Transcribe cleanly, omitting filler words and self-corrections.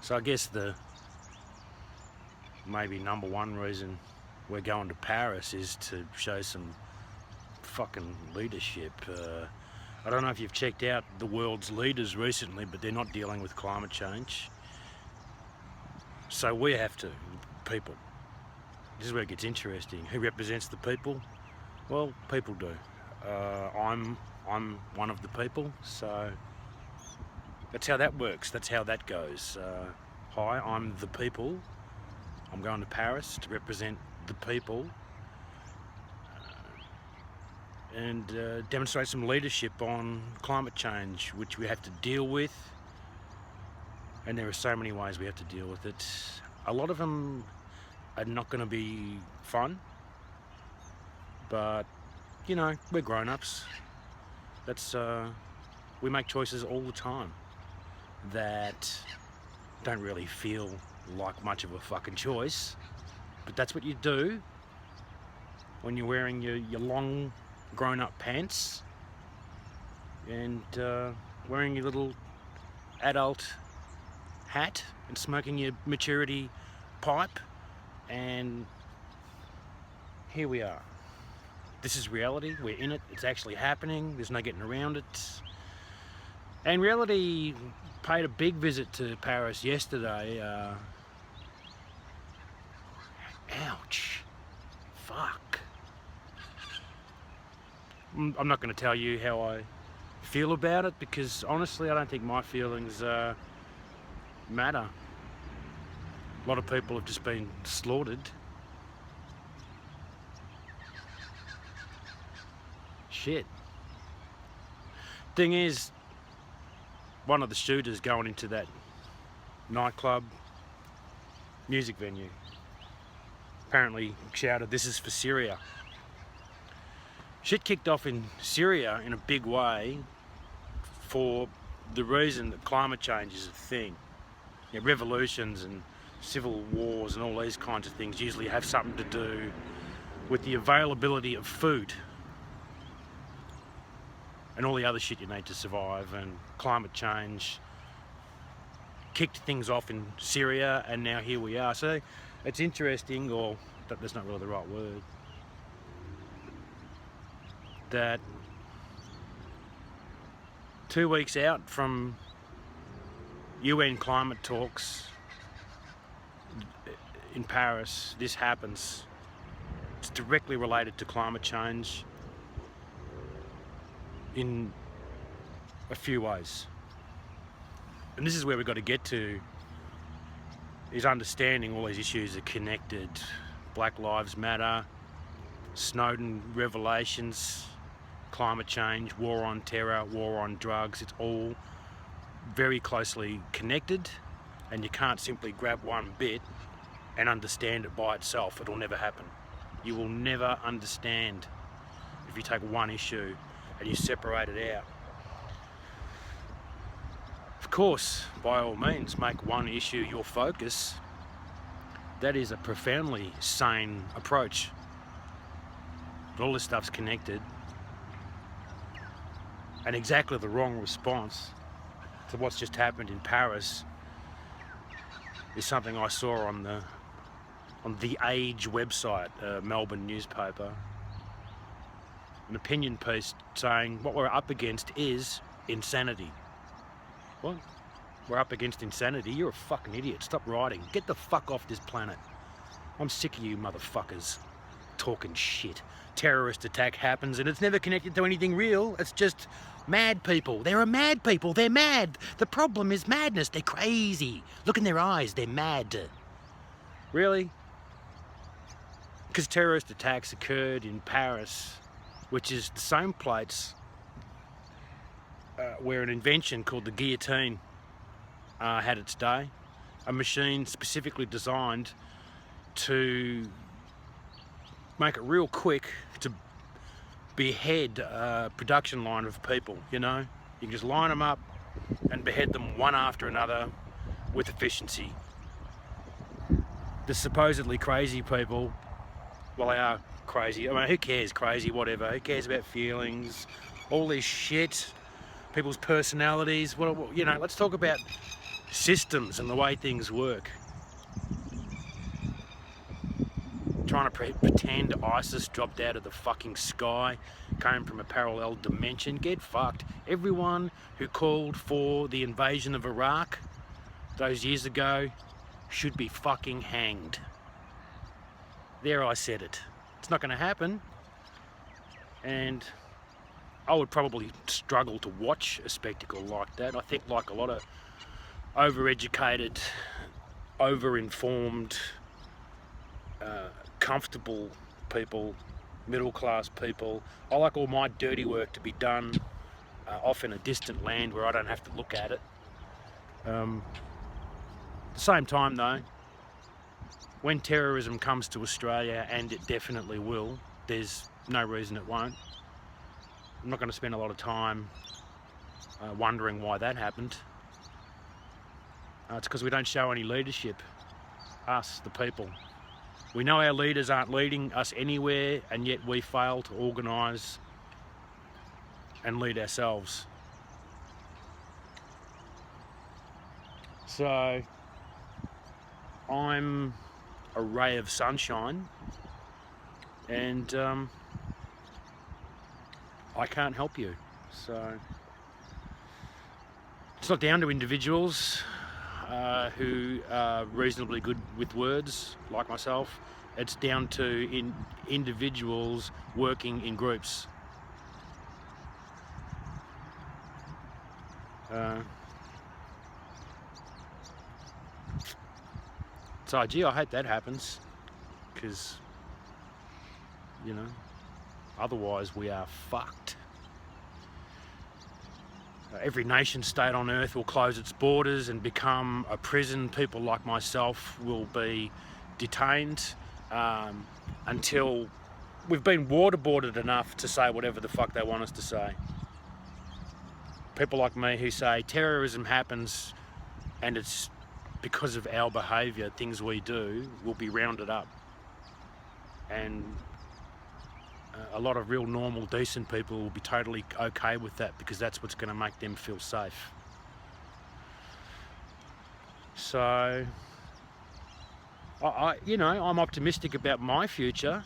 So I guess the maybe number one reason we're going to Paris is to show some fucking leadership. I don't know if you've checked out the world's leaders recently, but they're not dealing with climate change. So we have to, people. This is where it gets interesting. Who represents the people? Well, people do. I'm one of the people, so that's how that works. That's how that goes. Hi, I'm the people. I'm going to Paris to represent the people and demonstrate some leadership on climate change, which we have to deal with. And there are so many ways we have to deal with it. A lot of them are not going to be fun, but you know, we're grown-ups. That's we make choices all the time that don't really feel like much of a fucking choice, but that's what you do when you're wearing your long grown-up pants and wearing your little adult hat and smoking your maturity pipe. And here we are. This is reality. We're in it. It's actually happening. There's no getting around it. And reality paid a big visit to Paris yesterday. Ouch. Fuck. I'm not going to tell you how I feel about it, because honestly I don't think my feelings matter. A lot of people have just been slaughtered. Shit. Thing is, one of the shooters going into that nightclub music venue apparently shouted, "This is for Syria." Shit kicked off in Syria in a big way for the reason that climate change is a thing. You know, revolutions and civil wars and all these kinds of things usually have something to do with the availability of food and all the other shit you need to survive, and climate change kicked things off in Syria, and now here we are. So it's interesting, or that's not really the right word, that 2 weeks out from UN climate talks in Paris, this happens. It's directly related to climate change in a few ways. And this is where we've got to get to, is understanding all these issues are connected. Black Lives Matter, Snowden revelations, climate change, war on terror, war on drugs. It's all very closely connected, and you can't simply grab one bit and understand it by itself. It'll never happen. You will never understand if you take one issue and you separate it out. Of course, by all means, make one issue your focus. That is a profoundly sane approach. But all this stuff's connected, and exactly the wrong response to what's just happened in Paris is something I saw on the Age website, a Melbourne newspaper. An opinion piece saying what we're up against is insanity. What? We're up against insanity? You're a fucking idiot. Stop writing. Get the fuck off this planet. I'm sick of you motherfuckers talking shit. Terrorist attack happens and it's never connected to anything real. It's just mad people. There are mad people. They're mad. The problem is madness. They're crazy. Look in their eyes. They're mad. Really? Because terrorist attacks occurred in Paris, which is the same place where an invention called the guillotine had its day. A machine specifically designed to make it real quick to behead a production line of people, you know? You can just line them up and behead them one after another with efficiency. The supposedly crazy people, well, they are crazy. I mean, who cares? Crazy, whatever. Who cares about feelings? All this shit. People's personalities. Well, you know, let's talk about systems and the way things work. Trying to pretend ISIS dropped out of the fucking sky, came from a parallel dimension. Get fucked. Everyone who called for the invasion of Iraq those years ago should be fucking hanged. There, I said it. It's not going to happen, and I would probably struggle to watch a spectacle like that. I think, like a lot of overeducated, over-informed, comfortable people, middle class people, I like all my dirty work to be done off in a distant land where I don't have to look at it. At the same time though, when terrorism comes to Australia, and it definitely will, there's no reason it won't. I'm not going to spend a lot of time wondering why that happened. It's because we don't show any leadership, us, the people. We know our leaders aren't leading us anywhere, and yet we fail to organise and lead ourselves. So I'm a ray of sunshine, and I can't help you. So it's not down to individuals who are reasonably good with words, like myself. It's down to individuals working in groups. So gee, I hope that happens, because, you know, otherwise we are fucked. Every nation state on earth will close its borders and become a prison. People like myself will be detained until we've been waterboarded enough to say whatever the fuck they want us to say. People like me who say terrorism happens and it's because of our behaviour, things we do, will be rounded up. And a lot of real normal, decent people will be totally okay with that, because that's what's going to make them feel safe. So, I'm optimistic about my future.